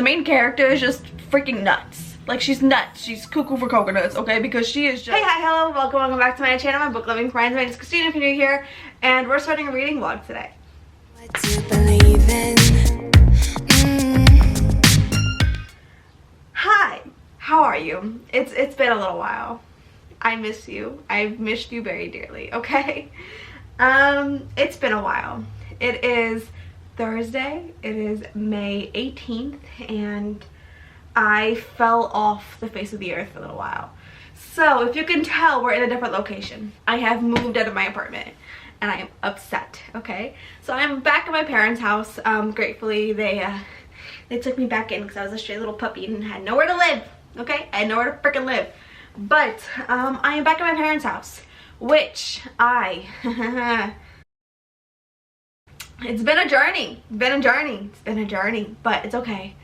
the main character is just freaking nuts. Like, she's nuts. She's cuckoo for coconuts, okay? Because she is just... Hey, hi, hello, welcome back to my channel, my book loving friends. My name is Christina if you're new here, and we're starting a reading vlog today. What to believe in. Hi, how are you? It's been a little while. I miss you. I've missed you very dearly, okay? It's been a while. It is Thursday. It is May 18th, and I fell off the face of the earth for a little while. So if you can tell, we're in a different location. I have moved out of my apartment and I am upset, okay? So I'm back at my parents' house. Gratefully, they took me back in because I was a stray little puppy and had nowhere to live, okay? I had nowhere to freaking live. But I am back at my parents' house, which it's been a journey. It's been a journey, but it's okay.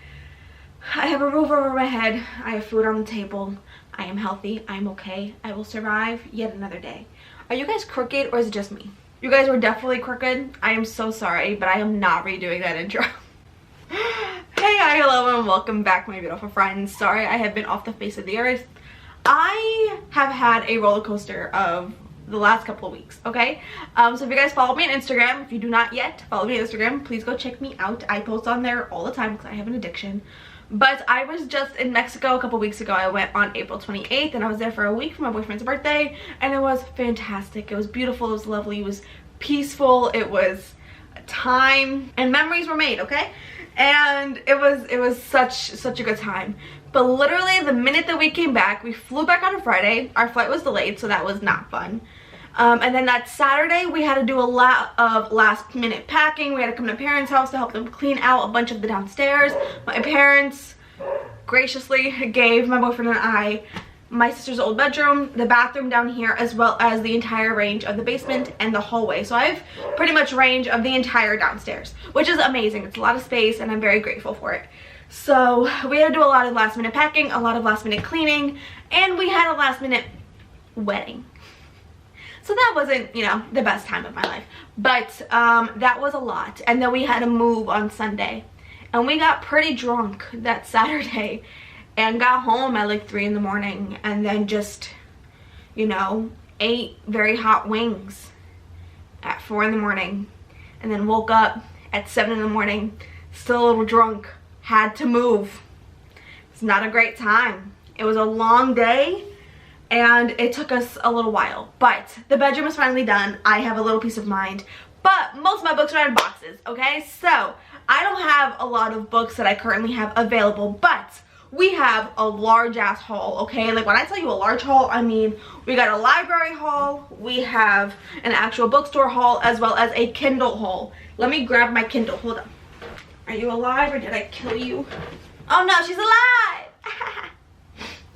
I have a roof over my head. I have food on the table. I am healthy. I'm okay. I will survive yet another day. Are you guys crooked or is it just me? You guys were definitely crooked. I am so sorry, but I am not redoing that intro. Hey, hi, hello, and welcome back, my beautiful friends. Sorry I have been off the face of the earth. I have had a roller coaster of the last couple of weeks, okay? So if you guys follow me on Instagram, if you do not yet follow me on Instagram, please go check me out. I post on there all the time because I have an addiction. But I was just in Mexico a couple weeks ago. I went on April 28th and I was there for a week for my boyfriend's birthday, and it was fantastic. It was beautiful, it was lovely, it was peaceful, it was time, and memories were made, okay? And it was such a good time. But literally the minute that we came back, we flew back on a Friday. Our flight was delayed, so that was not fun. And then that Saturday, we had to do a lot of last minute packing. We had to come to parents' house to help them clean out a bunch of the downstairs. My parents graciously gave my boyfriend and I my sister's old bedroom, the bathroom down here, as well as the entire range of the basement and the hallway. So I have pretty much range of the entire downstairs, which is amazing. It's a lot of space and I'm very grateful for it. So we had to do a lot of last minute packing, a lot of last minute cleaning, and we had a last minute wedding. So that wasn't, you know, the best time of my life, but that was a lot. And then we had to move on Sunday, and we got pretty drunk that Saturday and got home at like 3 in the morning, and then just, you know, ate very hot wings at 4 in the morning, and then woke up at 7 in the morning, still a little drunk, had to move. It's not a great time. It was a long day and it took us a little while, but the bedroom is finally done. I have a little peace of mind, but most of my books are in boxes, okay? So I don't have a lot of books that I currently have available, but we have a large ass haul, okay? Like, when I tell you a large haul, I mean we got a library haul, we have an actual bookstore haul, as well as a Kindle haul. Let me grab my Kindle. Hold on. Are you alive or did I kill you? Oh no, she's alive.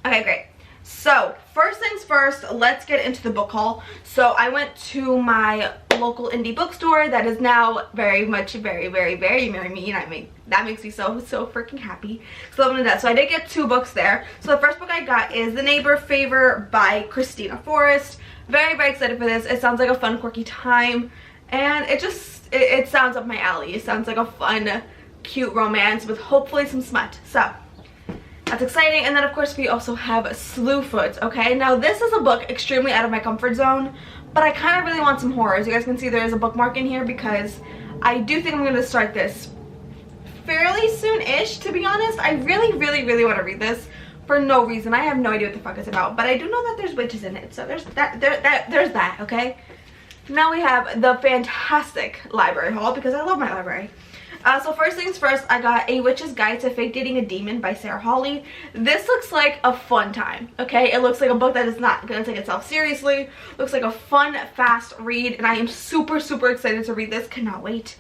Okay, great. So first things first, let's get into the book haul. So I went to my local indie bookstore that is now very much very mean. I mean, that makes me so freaking happy. So loving that. So I did get 2 books there. So the first book I got is The Neighbor Favor by Christina Forrest. Very excited for this. It sounds like a fun, quirky time, and it sounds up my alley. It sounds like a fun, cute romance with hopefully some smut. So that's exciting. And then of course we also have Slewfoot, okay? Now this is a book extremely out of my comfort zone, but I kind of really want some horror. As you guys can see, there is a bookmark in here because I do think I'm going to start this fairly soon-ish, to be honest. I really want to read this for no reason. I have no idea what the fuck it's about, but I do know that there's witches in it, so there's that, okay? Now we have the fantastic library haul because I love my library. So first things first, I got A Witch's Guide to Fake Dating a Demon by Sarah Hawley. This looks like a fun time, okay? It looks like a book that is not going to take itself seriously. Looks like a fun, fast read, and I am super excited to read this. Cannot wait.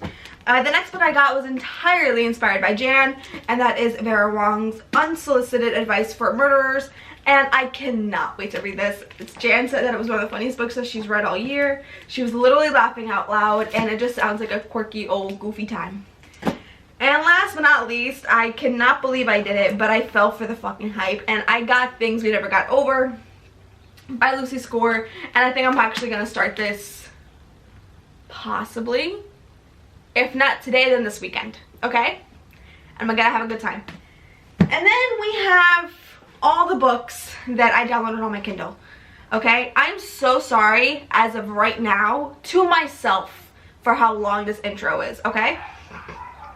The next book I got was entirely inspired by Jan, and that is Vera Wong's Unsolicited Advice for Murderers, and I cannot wait to read this. Jan said that it was one of the funniest books that she's read all year. She was literally laughing out loud, and it just sounds like a quirky, old, goofy time. And last but not least, I cannot believe I did it, but I fell for the fucking hype, and I got Things We Never Got Over by Lucy Score, and I think I'm actually going to start this possibly, if not today, then this weekend, okay? And I'm gonna have a good time. And then we have all the books that I downloaded on my Kindle. Okay, I'm so sorry as of right now to myself for how long this intro is. Okay,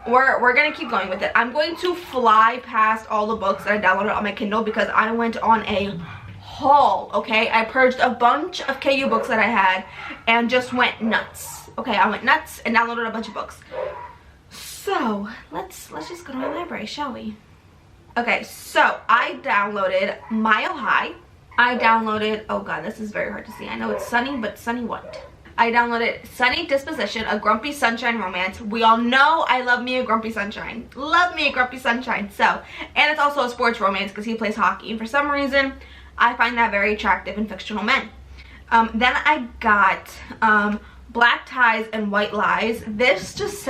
we're gonna keep going with it. I'm going to fly past all the books that I downloaded on my Kindle because I went on a haul. Okay, I purged a bunch of KU books that I had and just went nuts. Okay, I went nuts and downloaded a bunch of books. So let's just go to my library, shall we? Okay, so I downloaded Mile High. I downloaded, oh god, this is very hard to see. I know it's Sunny, but Sunny what? I downloaded Sunny Disposition, a Grumpy Sunshine romance. We all know I love me a Grumpy Sunshine. Love me a Grumpy Sunshine. So, and it's also a sports romance because he plays hockey. And for some reason, I find that very attractive in fictional men. Then I got Black Ties and White Lies. This just,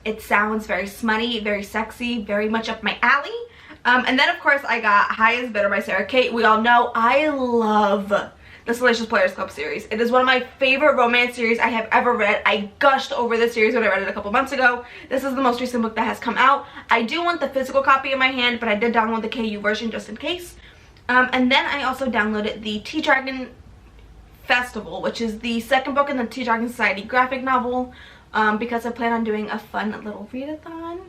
it sounds very smutty, very sexy, very much up my alley. And then of course I got High is Bitter by Sarah Kate. We all know I love the Salacious Players Club series. It is one of my favorite romance series I have ever read. I gushed over this series when I read it a couple months ago. This is the most recent book that has come out. I do want the physical copy in my hand, but I did download the KU version just in case. And then I also downloaded the Tea Dragon Festival, which is the second book in the Tea Dragon Society graphic novel. Because I plan on doing a fun little readathon,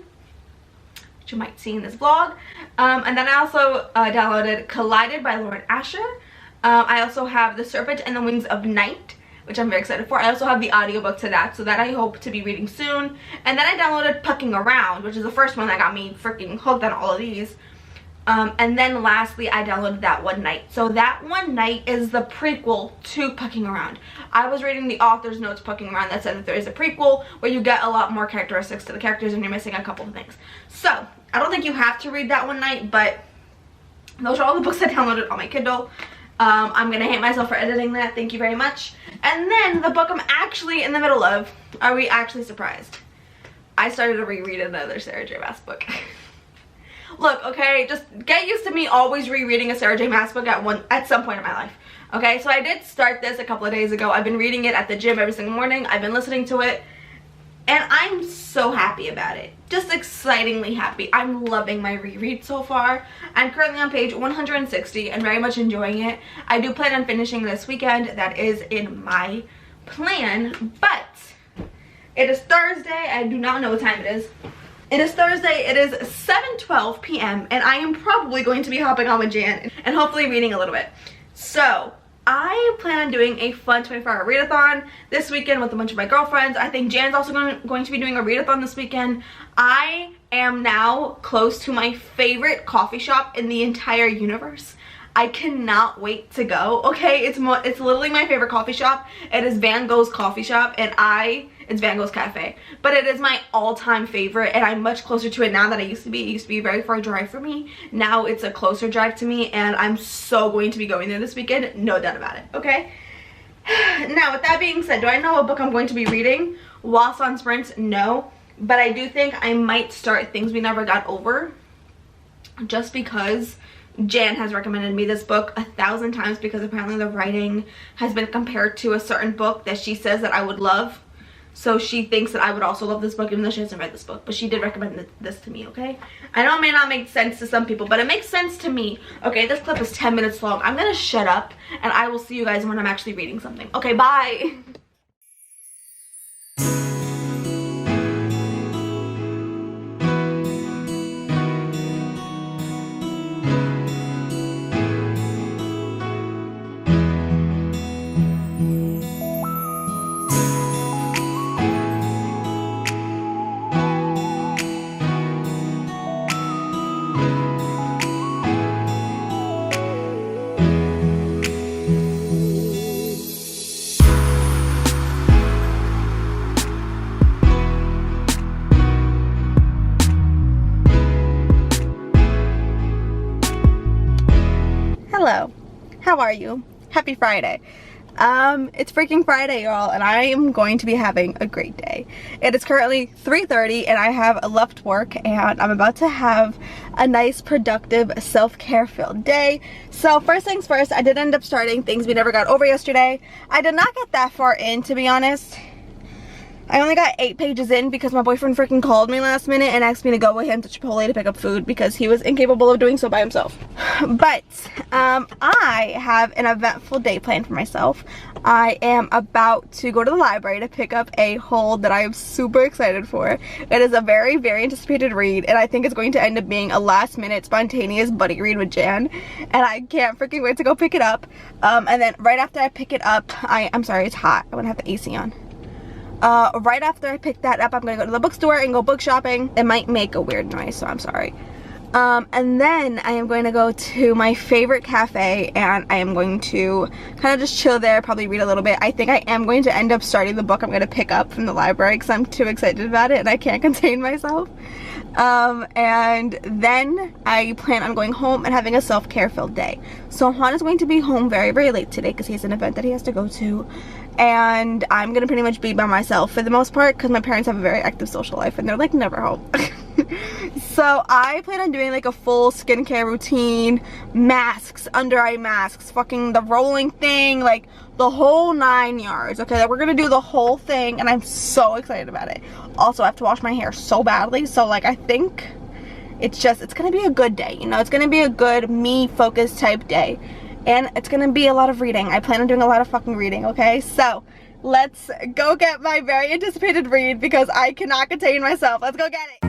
which you might see in this vlog. And then I also downloaded Collided by Lauren Asher. I also have The Serpent and the Wings of Night, which I'm very excited for. I also have the audiobook to that, so that I hope to be reading soon. And then I downloaded Pucking Around, which is the first one that got me freaking hooked on all of these. And then lastly, I downloaded That One Night. So That One Night is the prequel to Pucking Around. I was reading the author's notes Pucking Around that said that there is a prequel where you get a lot more characteristics to the characters and you're missing a couple of things. So, I don't think you have to read That One Night, but those are all the books I downloaded on my Kindle. I'm gonna hate myself for editing that. Thank you very much. And then the book I'm actually in the middle of, are we actually surprised? I started to reread another Sarah J. Maas book. Look, okay, just get used to me always rereading a Sarah J. Maas book at some point in my life. Okay, so I did start this a couple of days ago. I've been reading it at the gym every single morning. I've been listening to it, and I'm so happy about it. Just excitingly happy. I'm loving my reread so far. I'm currently on page 160 and very much enjoying it. I do plan on finishing this weekend. That is in my plan, but it is Thursday. I do not know what time it is. It is Thursday, it is 7:12 p.m. and I am probably going to be hopping on with Jan and hopefully reading a little bit. So, I plan on doing a fun 24-hour readathon this weekend with a bunch of my girlfriends. I think Jan's also going to be doing a readathon this weekend. I am now close to my favorite coffee shop in the entire universe. I cannot wait to go. Okay, it's literally my favorite coffee shop. It is Van Gogh's coffee shop, and it's Van Gogh's Cafe. But it is my all-time favorite, and I'm much closer to it now than I used to be. It used to be a very far drive for me. Now it's a closer drive to me, and I'm so going to be going there this weekend. No doubt about it, okay? Now, with that being said, do I know what book I'm going to be reading whilst on sprints? No. But I do think I might start Things We Never Got Over, just because Jan has recommended me this book 1,000 times because apparently the writing has been compared to a certain book that she says that I would love. So she thinks that I would also love this book even though she hasn't read this book. But she did recommend this to me, okay? I know it may not make sense to some people, but it makes sense to me. Okay, this clip is 10 minutes long. I'm gonna shut up and I will see you guys when I'm actually reading something. Okay, bye! Hello, how are you? Happy Friday. It's freaking Friday, y'all, and I am going to be having a great day. It is currently 3:30 and I have left work and I'm about to have a nice, productive, self-care filled day. So first things first, I did end up starting Things We Never Got Over yesterday. I did not get that far in, to be honest. I only got 8 pages in because my boyfriend freaking called me last minute and asked me to go with him to Chipotle to pick up food because he was incapable of doing so by himself. But I have an eventful day planned for myself. I am about to go to the library to pick up a hold that I am super excited for. It is a very, very anticipated read, and I think it's going to end up being a last minute spontaneous buddy read with Jan, and I can't freaking wait to go pick it up. And then right after I pick it up, I'm sorry, it's hot. I want to have the AC on. Right after I pick that up, I'm gonna go to the bookstore and go book shopping. It might make a weird noise, so I'm sorry. And then I am going to go to my favorite cafe, and I am going to kind of just chill there, probably read a little bit. I think I am going to end up starting the book I'm going to pick up from the library because I'm too excited about it and I can't contain myself. And then I plan on going home and having a self-care filled day. So Juan is going to be home very, very late today because he has an event that he has to go to. And I'm gonna pretty much be by myself for the most part because my parents have a very active social life and they're like never home. So I plan on doing like a full skincare routine, masks, under eye masks, fucking the rolling thing, like the whole 9 yards. Okay, we're gonna do the whole thing and I'm so excited about it. Also, I have to wash my hair so badly, so like I think it's gonna be a good day, you know. It's gonna be a good me focused type day. And it's gonna be a lot of reading. I plan on doing a lot of fucking reading, okay? So, let's go get my very anticipated read because I cannot contain myself. Let's go get it.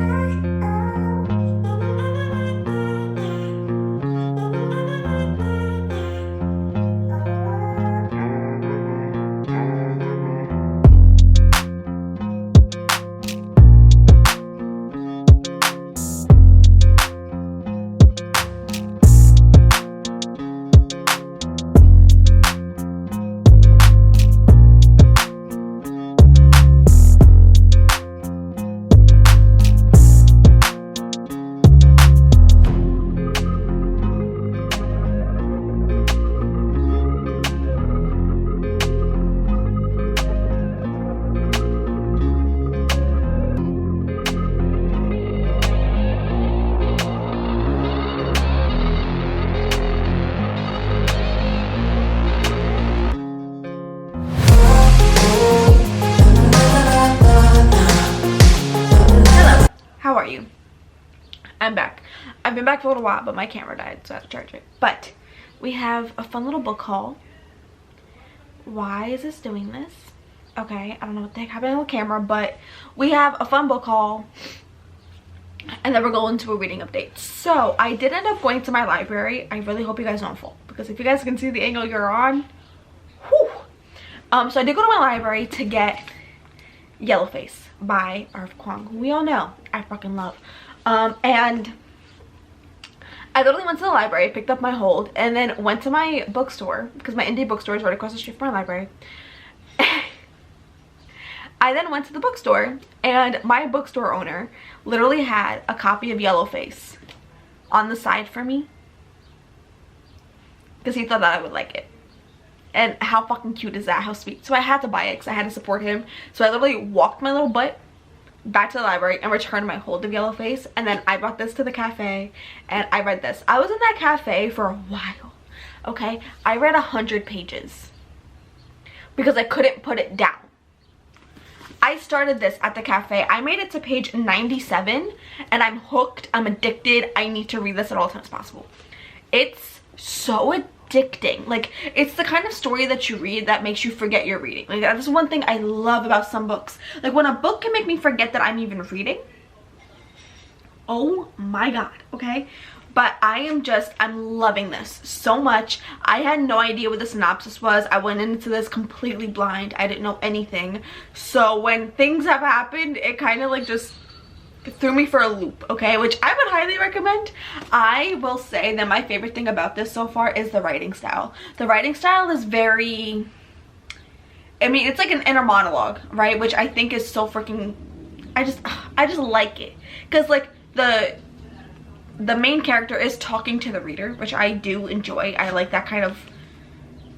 How are you? I'm back. I've been back for a little while, but my camera died, so I have to charge it. But we have a fun little book haul. Why is this doing this? Okay, I don't know what the heck happened on the camera, but we have a fun book haul. And then we're going to a reading update. So I did end up going to my library. I really hope you guys don't fall, because if you guys can see the angle you're on, whew. So I did go to my library to get Yellowface by R.F. Kuang, who we all know I fucking love. And I literally went to the library, picked up my hold, and then went to my bookstore because my indie bookstore is right across the street from my library. I then went to the bookstore, and my bookstore owner literally had a copy of Yellowface on the side for me because he thought that I would like it. And how fucking cute is that? How sweet. So I had to buy it because I had to support him. So I literally walked my little butt back to the library and returned my hold of Yellowface. And then I brought this to the cafe and I read this. I was in that cafe for a while. Okay? I read 100 pages because I couldn't put it down. I started this at the cafe. I made it to page 97 and I'm hooked. I'm addicted. I need to read this at all times possible. It's so addicting. Like, it's the kind of story that you read that makes you forget you're reading. Like, that's one thing I love about some books. Like, when a book can make me forget that I'm even reading, oh my god, okay? But I'm loving this so much. I had no idea what the synopsis was. I went into this completely blind. I didn't know anything. So when things have happened, it kind of like just threw me for a loop, okay? Which I would highly recommend. I will say that my favorite thing about this so far is the writing style. The writing style is very, I mean, it's like an inner monologue, right? Which I think is so freaking, I just like it. Because like the main character is talking to the reader, which I do enjoy. I like that kind of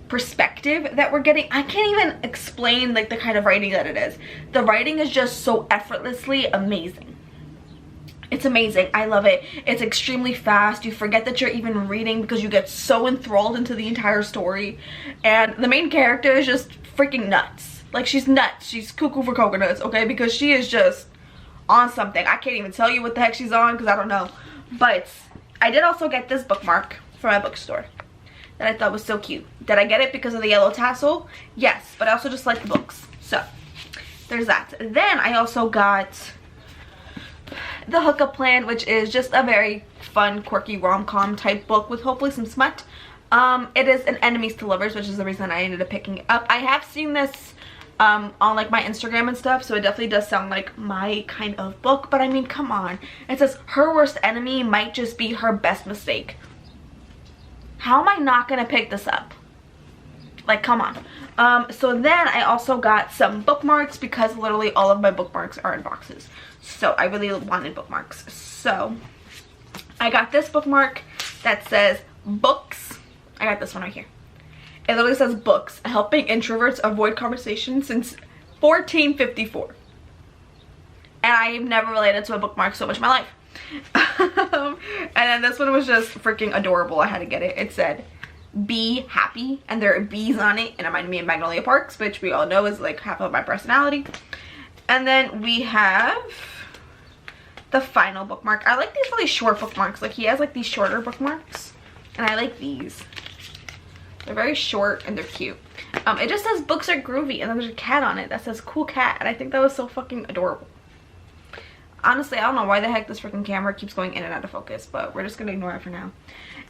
perspective that we're getting. I can't even explain like the kind of writing that it is. The writing is just so effortlessly amazing. It's amazing. I love it. It's extremely fast. You forget that you're even reading because you get so enthralled into the entire story. And the main character is just freaking nuts. Like, she's nuts. She's cuckoo for coconuts, okay? Because she is just on something. I can't even tell you what the heck she's on because I don't know. But I did also get this bookmark from my bookstore that I thought was so cute. Did I get it because of the yellow tassel? Yes, but I also just like the books. So there's that. Then I also got the Hookup Plan, which is just a very fun, quirky rom-com type book with hopefully some smut. It is an enemies to lovers, which is the reason I ended up picking it up. I have seen this on like my Instagram and stuff, so it definitely does sound like my kind of book. But I mean, come on. It says her worst enemy might just be her best mistake. How am I not gonna pick this up? Like, come on. So then I also got some bookmarks because literally all of my bookmarks are in boxes. So I really wanted bookmarks. So I got this bookmark that says books. I got this one right here. It literally says books, helping introverts avoid conversation since 1454. And I've never related to a bookmark so much in my life. And then this one was just freaking adorable. I had to get it. It said, be happy, and there are bees on it, and it reminded me of Magnolia Parks, which we all know is like half of my personality. And then we have the final bookmark. I like these really short bookmarks. Like, he has like these shorter bookmarks, and I like these. They're very short and they're cute. It just says books are groovy, and then there's a cat on it that says cool cat, and I think that was so fucking adorable. Honestly, I don't know why the heck this freaking camera keeps going in and out of focus, but we're just gonna ignore it for now.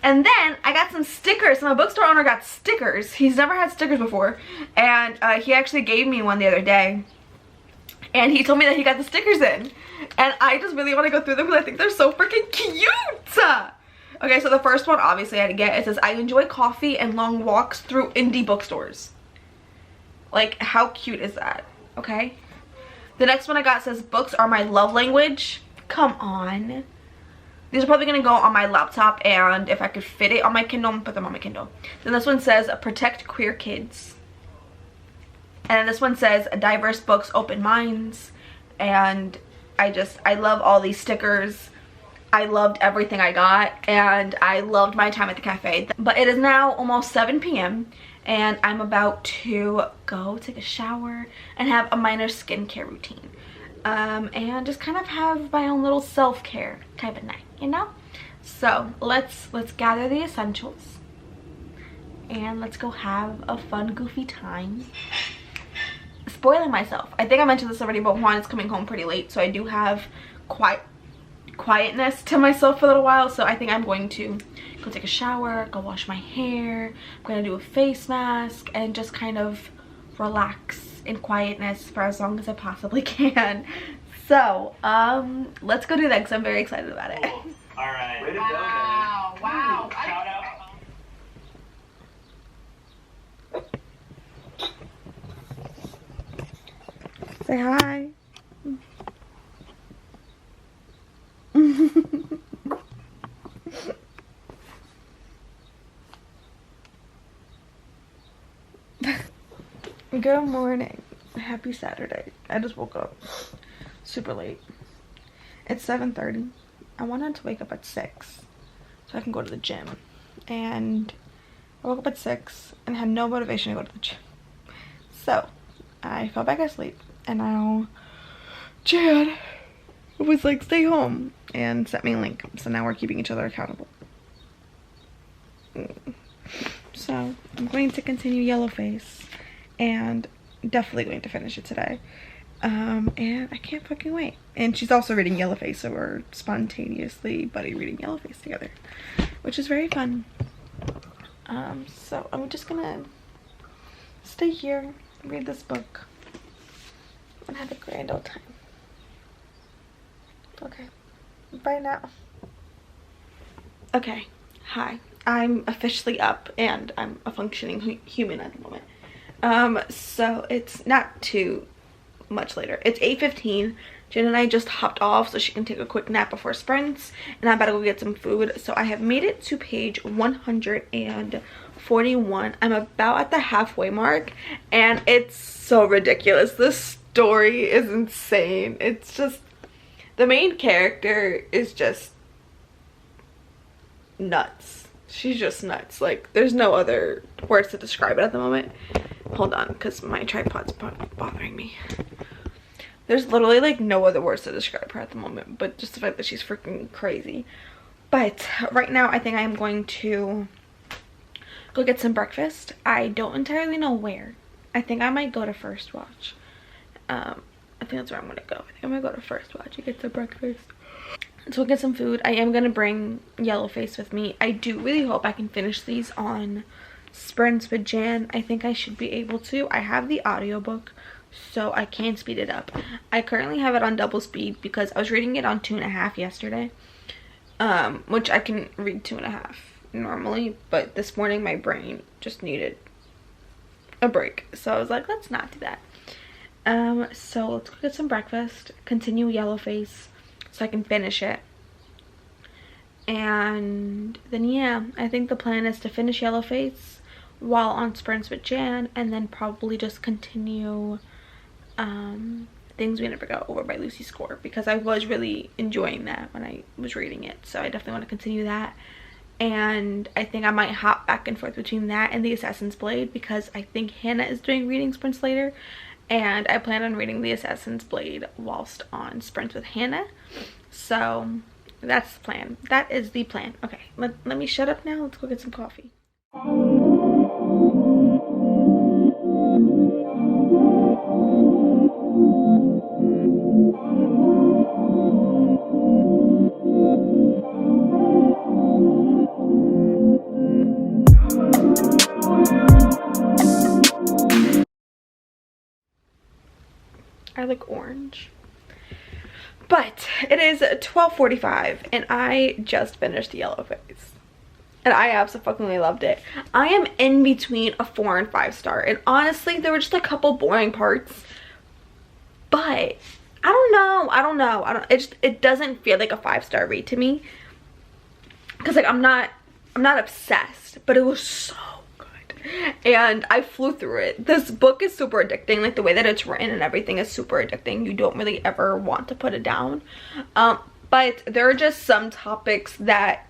And then I got some stickers. My bookstore owner got stickers. He's never had stickers before, and he actually gave me one the other day, and he told me that he got the stickers in, and I just really want to go through them because I think they're so freaking cute. Okay, so the first one obviously I had to get, it says, I enjoy coffee and long walks through indie bookstores. Like, how cute is that? Okay. The next one I got says, books are my love language. Come on. These are probably going to go on my laptop, and if I could fit it on my Kindle, I'm gonna put them on my Kindle. Then this one says, protect queer kids. And then this one says, diverse books, open minds. And I love all these stickers. I loved everything I got, and I loved my time at the cafe. But it is now almost 7 p.m. and I'm about to go take a shower and have a minor skincare routine. And just kind of have my own little self-care type of night, you know? So let's gather the essentials and let's go have a fun, goofy time. Spoiling myself. I think I mentioned this already, but Juan is coming home pretty late, so I do have quietness to myself for a little while. So I think I'm going to go take a shower, go wash my hair, I'm gonna do a face mask, and just kind of relax in quietness for as long as I possibly can. So let's go do that because I'm very excited about it. All right. Way to go, man. Wow. Shout out. Say hi. Good morning. Happy Saturday. I just woke up super late. It's 7:30. I wanted to wake up at 6 so I can go to the gym. And I woke up at 6 and had no motivation to go to the gym. So I fell back asleep, and now Chad was like, stay home, and sent me a link. So now we're keeping each other accountable. So I'm going to continue Yellowface, and definitely going to finish it today. And I can't fucking wait. And she's also reading Yellowface, so we're spontaneously buddy reading Yellowface together, which is very fun. So I'm just gonna stay here, read this book, and have a grand old time. Okay, bye now. Okay, hi. I'm officially up, and I'm a functioning human at the moment. So it's not too much later. It's 8:15. Jen and I just hopped off so she can take a quick nap before sprints, and I'm about to go get some food. So I have made it to page 141. I'm about at the halfway mark, and it's so ridiculous. This story is insane. It's just, the main character is just nuts. She's just nuts. Like, there's no other words to describe it at the moment. hold on, because my tripod's bothering me. There's literally like no other words to describe her at the moment, but just the fact that she's freaking crazy. But right now I think I am going to go get some breakfast. I don't entirely know where. I think I might go to First Watch. I think that's where I'm gonna go. I think I'm gonna go to First Watch and get some breakfast. So we'll get some food. I am gonna bring Yellowface with me. I do really hope I can finish these on sprints with Jan. I think I should be able to. I have the audiobook, so I can speed it up. I currently have it on double speed because I was reading it on 2.5 yesterday, which I can read 2.5 normally, but this morning my brain just needed a break, so I was like, let's not do that. So let's go get some breakfast, continue Yellowface so I can finish it, and then yeah, I think the plan is to finish Yellowface while on sprints with Jan, and then probably just continue Things We Never Got Over by Lucy Score, because I was really enjoying that when I was reading it, so I definitely want to continue that. And I think I might hop back and forth between that and The Assassin's Blade, because I think Hannah is doing reading sprints later, and I plan on reading The Assassin's Blade whilst on sprints with Hannah. So that's the plan. That is the plan. Okay, let me shut up now. Let's go get some coffee. I like orange. But it is 12:45 and I just finished Yellowface. And I absolutely loved it. I am in between a 4 and 5 star. And honestly, there were just a couple boring parts. But I don't know. It doesn't feel like a 5-star read to me. Cause like I'm not obsessed, but it was so and I flew through it. This book is super addicting. Like the way that it's written and everything is super addicting. You don't really ever want to put it down. But there are just some topics that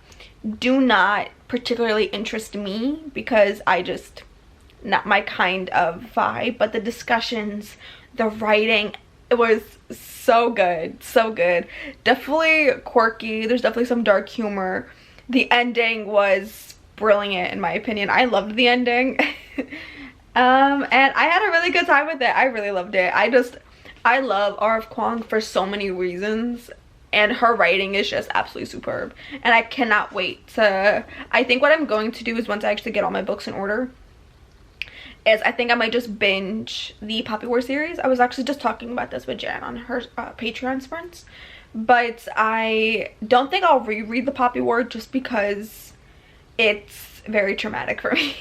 do not particularly interest me, because I just not my kind of vibe. But the discussions, the writing, it was so good, definitely quirky. There's definitely some dark humor. The ending was brilliant in my opinion. I loved the ending. And I had a really good time with it. I really loved it. I love R.F. Kuang for so many reasons, and her writing is just absolutely superb, and I cannot wait to, I think what I'm going to do is, once I actually get all my books in order, is I think I might just binge the Poppy War series. I was actually just talking about this with Jan on her Patreon sprints, but I don't think I'll reread the Poppy War just because it's very traumatic for me.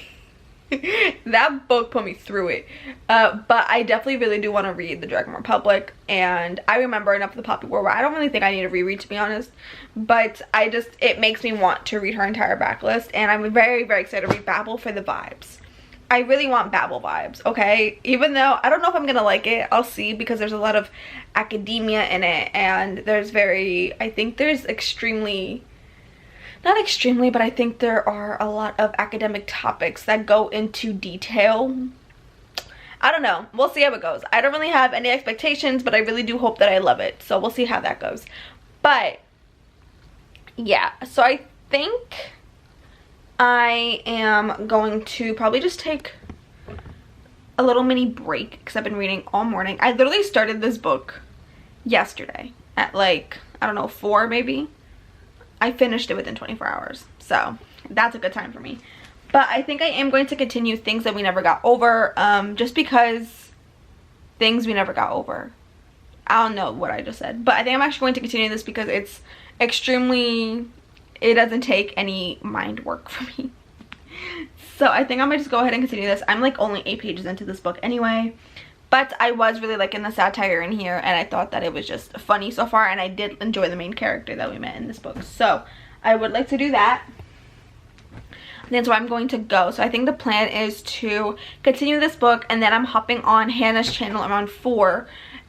That book put me through it. But I definitely really do want to read the Dragon Republic, and I remember enough of the Poppy War where I don't really think I need to reread, to be honest. But it makes me want to read her entire backlist, and I'm very, very excited to read Babel for the vibes. I really want Babel vibes, okay? Even though I don't know if I'm gonna like it, I'll see, because there's a lot of academia in it, and I think there's not extremely, but I think there are a lot of academic topics that go into detail. I don't know. We'll see how it goes. I don't really have any expectations, but I really do hope that I love it. So we'll see how that goes. But yeah, so I think I am going to probably just take a little mini break, because I've been reading all morning. I literally started this book yesterday at like, I don't know, 4 maybe. I finished it within 24 hours, so that's a good time for me. But I think I am going to continue Things That We Never Got Over, just because Things We Never Got Over. I don't know what I just said, but I think I'm actually going to continue this because it's it doesn't take any mind work for me. So I think I might just go ahead and continue this. I'm like only 8 pages into this book anyway. But I was really liking the satire in here, and I thought that it was just funny so far, and I did enjoy the main character that we met in this book. So I would like to do that. And that's where I'm going to go. So I think the plan is to continue this book, and then I'm hopping on Hannah's channel around 4.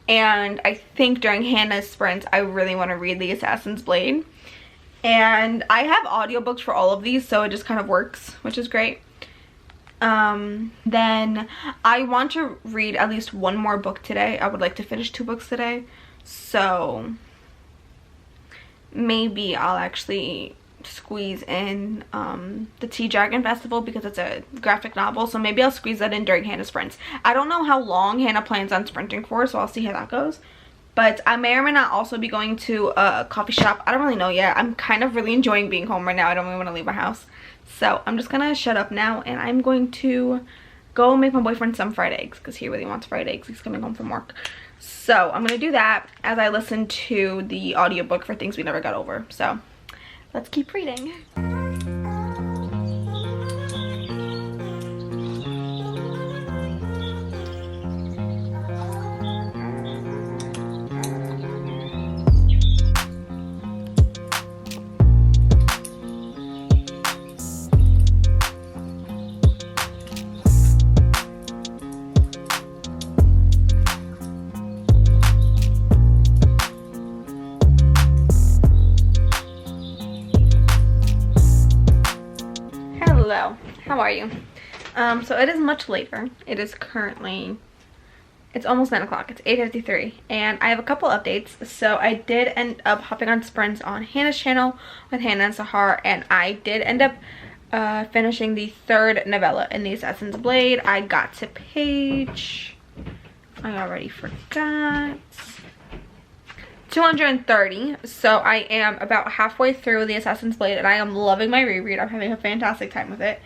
And I think during Hannah's sprints, I really want to read The Assassin's Blade. And I have audiobooks for all of these, so it just kind of works, which is great. Then I want to read at least one more book today. I would like to finish 2 books today, so maybe I'll actually squeeze in the Tea Dragon Festival, because it's a graphic novel, so maybe I'll squeeze that in during Hannah's sprints. I don't know how long Hannah plans on sprinting for, so I'll see how that goes. But I may or may not also be going to a coffee shop. I don't really know yet. I'm kind of really enjoying being home right now. I don't really want to leave my house. So I'm just gonna shut up now, and I'm going to go make my boyfriend some fried eggs, because he really wants fried eggs. He's coming home from work. So I'm gonna do that as I listen to the audiobook for Things We Never Got Over. So let's keep reading. Hello, how are you? So it is much later. It is currently, it's almost 9 o'clock. It's 8:53, and I have a couple updates. So I did end up hopping on sprints on Hannah's channel with Hannah and Sahar, and I did end up finishing the 3rd novella in the Assassin's Blade. I got to page, I already forgot, 230. So I am about halfway through the Assassin's Blade, and I am loving my reread. I'm having a fantastic time with it.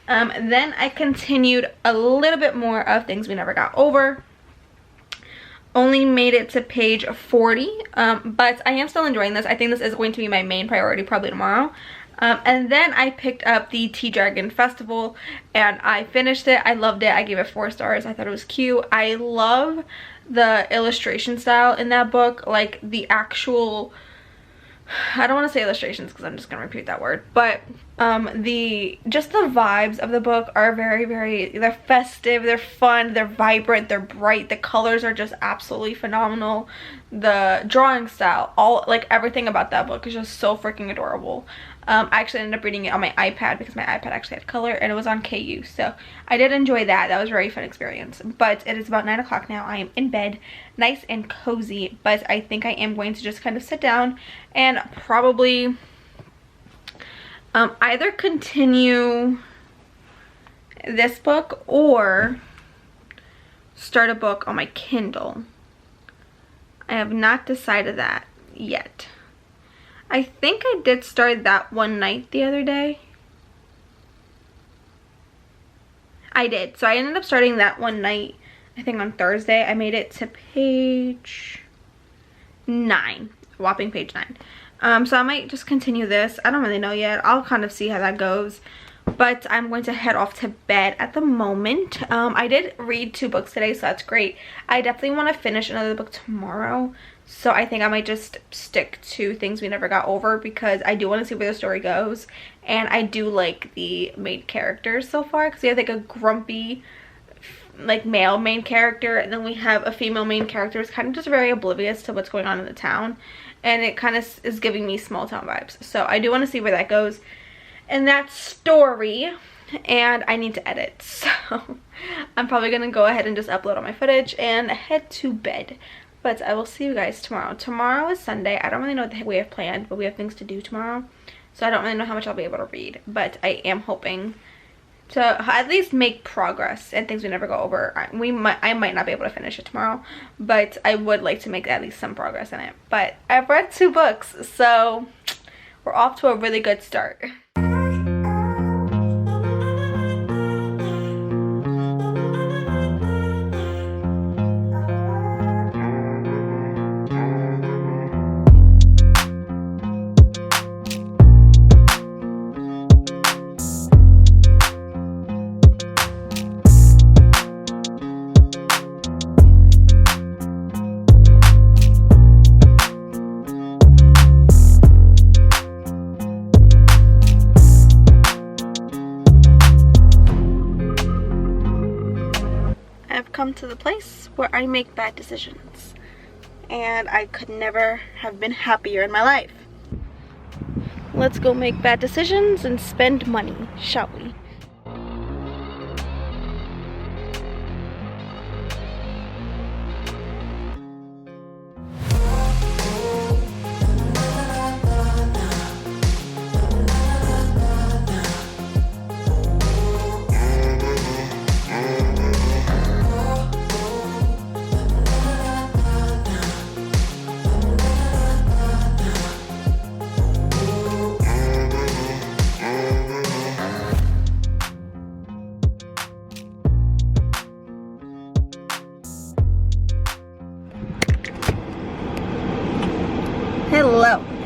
Then I continued a little bit more of Things We Never Got Over. Only made it to page 40, but I am still enjoying this. I think this is going to be my main priority probably tomorrow. And then I picked up the Tea Dragon Festival, and I finished it. I loved it. I gave it 4 stars. I thought it was cute. I love the illustration style in that book, like the actual, I don't want to say illustrations because I'm just gonna repeat that word, but just the vibes of the book are very, they're festive, they're fun, they're vibrant, they're bright. The colors are just absolutely phenomenal. The drawing style, all, like, everything about that book is just so freaking adorable. I actually ended up reading it on my iPad because my iPad actually had color, and it was on KU, so I did enjoy that. That was a very fun experience. But it is about 9 o'clock now. I am in bed, nice and cozy, but I think I am going to just kind of sit down and probably either continue this book or start a book on my Kindle. I have not decided that yet. I think I did start that one night the other day. I did. So I ended up starting that one night, I think on Thursday. I made it to page 9. Whopping page 9. So I might just continue this. I don't really know yet. I'll kind of see how that goes. But I'm going to head off to bed at the moment. I did read 2 books today, so that's great. I definitely want to finish another book tomorrow. So I think I might just stick to Things We Never Got Over, because I do want to see where the story goes. And I do like the main characters so far, because we have like a grumpy, like, male main character, and then we have a female main character who's kind of just very oblivious to what's going on in the town. And it kind of is giving me small town vibes. So I do want to see where that goes in that story, and I need to edit, so I'm probably gonna go ahead and just upload all my footage and head to bed. But I will see you guys tomorrow. Tomorrow is Sunday. I don't really know what the heck we have planned, but we have things to do tomorrow, so I don't really know how much I'll be able to read, but I am hoping to at least make progress and Things We Never Go Over. I might not be able to finish it tomorrow, but I would like to make at least some progress in it. But I've read 2 books, so we're off to a really good start. Come to the place where I make bad decisions, and I could never have been happier in my life. Let's go make bad decisions and spend money, shall we?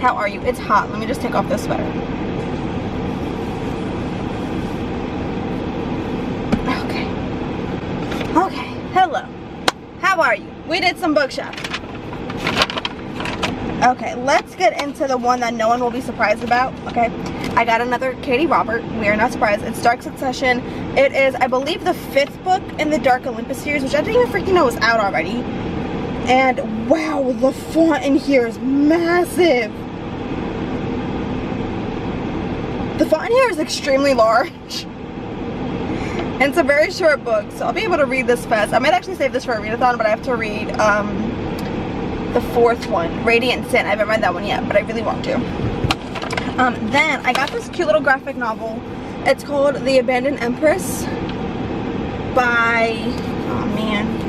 how are you? It's hot. Let me just take off this sweater. Okay. Okay. Hello. How are you? We did some book shopping. Okay, let's get into the one that no one will be surprised about, okay? I got another Katie Robert. We are not surprised. It's Dark Succession. It is, I believe, the 5th book in the Dark Olympus series, which I didn't even freaking know was out already. And wow, the font in here is massive. The font in here is extremely large. And it's a very short book, so I'll be able to read this fast. I might actually save this for a readathon, but I have to read the 4th one, Radiant Sin. I haven't read that one yet, but I really want to. Then I got this cute little graphic novel. It's called The Abandoned Empress by, oh man,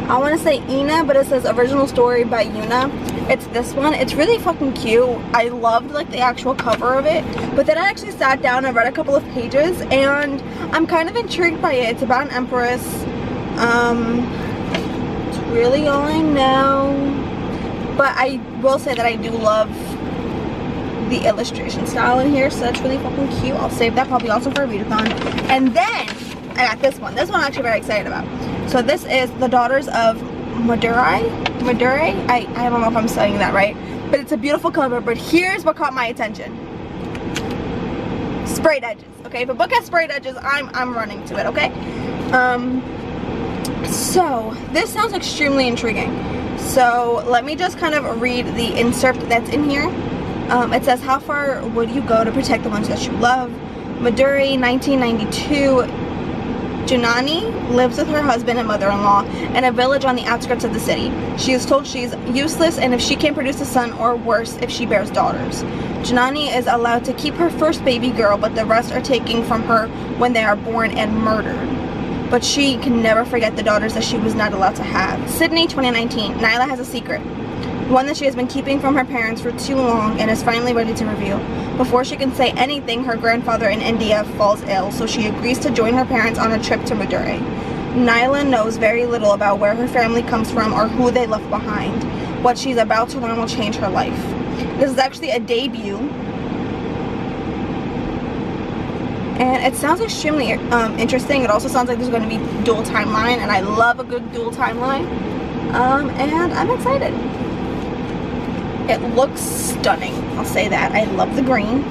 I want to say Ina, but it says original story by Yuna. It's this one. It's really fucking cute. I loved like the actual cover of it, but then I actually sat down and read a couple of pages and I'm kind of intrigued by it. It's about an empress. It's really all I know, but I will say that I do love the illustration style in here, so that's really fucking cute. I'll save that probably also for a readathon. And then I got this one. This one I'm actually very excited about. So this is The Daughters of Madurai. I don't know if I'm saying that right, but it's a beautiful cover. But here's what caught my attention: sprayed edges. Okay, if a book has sprayed edges, I'm running to it. Okay. So this sounds extremely intriguing. So let me just kind of read the insert that's in here. It says, how far would you go to protect the ones that you love? Madurai, 1992. Janani lives with her husband and mother-in-law in a village on the outskirts of the city. She is told she's useless, and if she can't produce a son, or worse, if she bears daughters. Janani is allowed to keep her first baby girl, but the rest are taken from her when they are born and murdered. But she can never forget the daughters that she was not allowed to have. Sydney, 2019. Nyla has a secret, one that she has been keeping from her parents for too long and is finally ready to reveal. Before she can say anything, her grandfather in India falls ill, so she agrees to join her parents on a trip to Madurai. Nyla knows very little about where her family comes from or who they left behind. What she's about to learn will change her life. This is actually a debut, and it sounds extremely interesting. It also sounds like there's going to be dual timeline, and I love a good dual timeline. And I'm excited. It looks stunning, I'll say that. I love the green,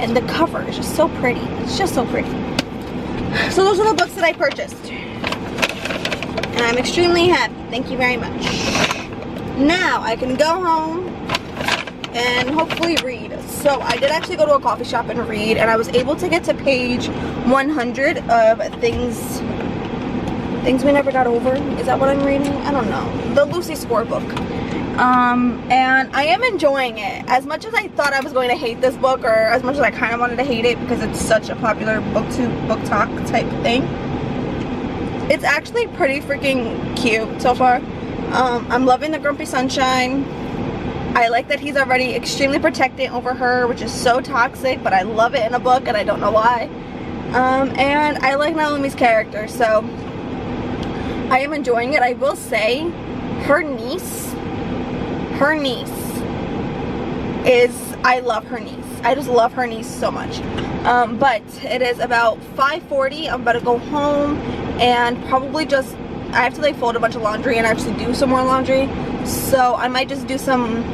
and the cover is just so pretty. It's just so pretty. So those are the books that I purchased, and I'm extremely happy. Thank you very much. Now I can go home and hopefully read. So I did actually go to a coffee shop and read, and I was able to get to page 100 of things we never got over. Is that what I'm reading? I don't know. The Lucy Score book. And I am enjoying it. As much as I thought I was going to hate this book, or as much as I kind of wanted to hate it because it's such a popular book talk type thing, it's actually pretty freaking cute so far. I'm loving the Grumpy Sunshine. I like that he's already extremely protective over her, which is so toxic, but I love it in a book and I don't know why. And I like Naomi's character, so I am enjoying it. I will say her niece is, I love her niece. I just love her niece so much. But it is about 5:40. I'm about to go home and probably just, I have to like fold a bunch of laundry and actually do some more laundry. So I might just do some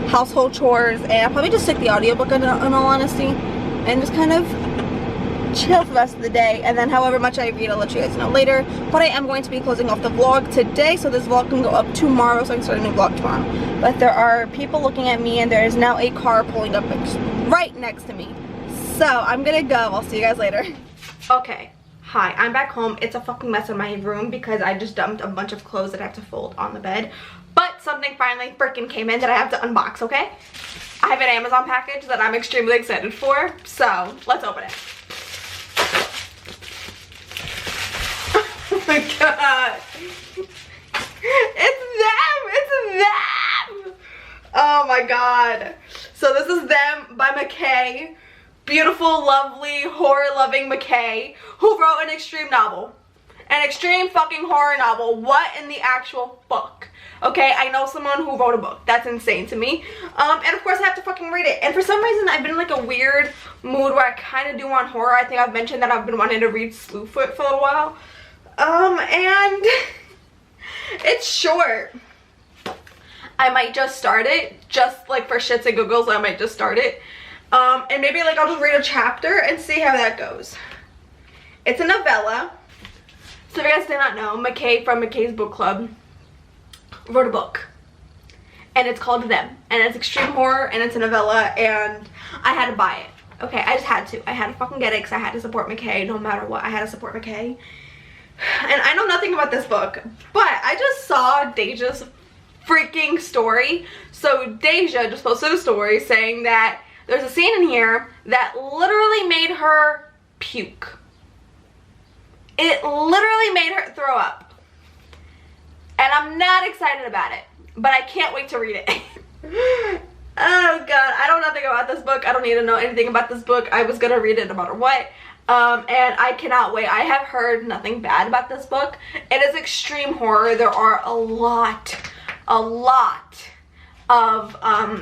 household chores, and I'll probably just stick the audiobook in all honesty, and just kind of chill for the rest of the day. And then however much I read, I'll let you guys know later. But I am going to be closing off the vlog today, so this vlog can go up tomorrow, so I can start a new vlog tomorrow. But there are people looking at me, and there is now a car pulling up right next to me. So I'm gonna go. I'll see you guys later. Okay, hi, I'm back home. It's a fucking mess in my room because I just dumped a bunch of clothes that I have to fold on the bed. But something finally freaking came in that I have to unbox, okay? I have an Amazon package that I'm extremely excited for, so let's open it. Oh my god. It's them! Oh my god. So this is Them by McKay. Beautiful, lovely, horror-loving McKay, who wrote an extreme novel. An extreme fucking horror novel. What in the actual fuck? Okay, I know someone who wrote a book. That's insane to me. And of course I have to fucking read it. And for some reason I've been in like a weird mood where I kind of do want horror. I think I've mentioned that I've been wanting to read Slewfoot for a little while. And it's short. I might just start it, just like for shits and giggles. I might just start it. And maybe like I'll just read a chapter and see how that goes. It's a novella. So if you guys did not know, McKay from McKay's Book Club wrote a book, and it's called Them, and it's extreme horror, and it's a novella, and I had to buy it. Okay, I just had to. I had to fucking get it because I had to support McKay no matter what. I had to support McKay. And I know nothing about this book, but I just saw Deja's freaking story. So Deja just posted a story saying that there's a scene in here that literally made her puke. It literally made her throw up. And I'm not excited about it, but I can't wait to read it. Oh god, I know nothing about this book. I don't need to know anything about this book. I was gonna read it no matter what. And I cannot wait. I have heard nothing bad about this book. It is extreme horror. There are a lot of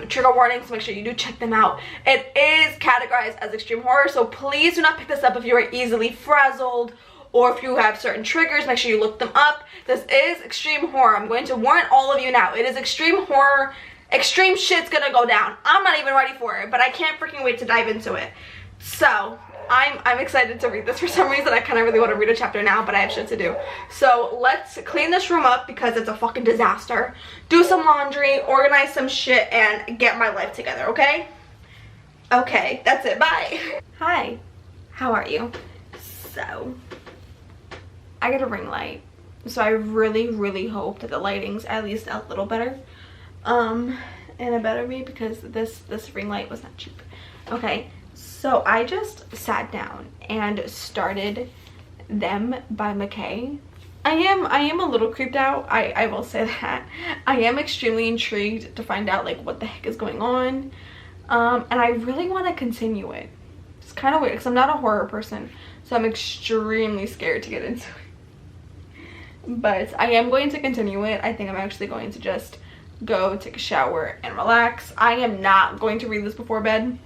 trigger warnings. Make sure you do check them out. It is categorized as extreme horror, so please do not pick this up if you are easily frazzled or if you have certain triggers. Make sure you look them up. This is extreme horror. I'm going to warn all of you now. It is extreme horror. Extreme shit's gonna go down. I'm not even ready for it, but I can't freaking wait to dive into it. So I'm excited to read this. For some reason I kind of really want to read a chapter now, but I have shit to do. So let's clean this room up because it's a fucking disaster. Do some laundry, organize some shit, and get my life together, okay? Okay, that's it. Bye. Hi, how are you? So I got a ring light, so I really hope that the lighting's at least a little better. And it better be, because this ring light was not cheap. Okay, so I just sat down and started Them by McKay. I am a little creeped out. I will say that. I am extremely intrigued to find out like what the heck is going on. And I really want to continue it. It's kind of weird because I'm not a horror person, so I'm extremely scared to get into it. But I am going to continue it. I think I'm actually going to just go take a shower and relax. I am not going to read this before bed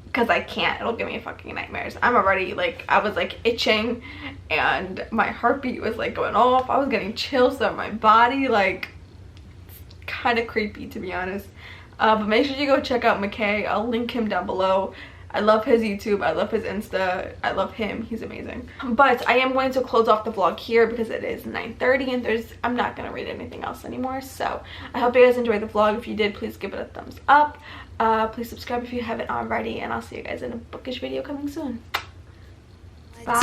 because I can't. It'll give me fucking nightmares. I'm already like, I was like itching and my heartbeat was like going off. I was getting chills down my body. Like, kind of creepy, to be honest. But make sure you go check out McKay. I'll link him down below. I love his YouTube. I love his Insta. I love him. He's amazing. But I am going to close off the vlog here because it is 9:30 and I'm not going to read anything else anymore. So I hope you guys enjoyed the vlog. If you did, please give it a thumbs up. Please subscribe if you haven't already. And I'll see you guys in a bookish video coming soon. Bye.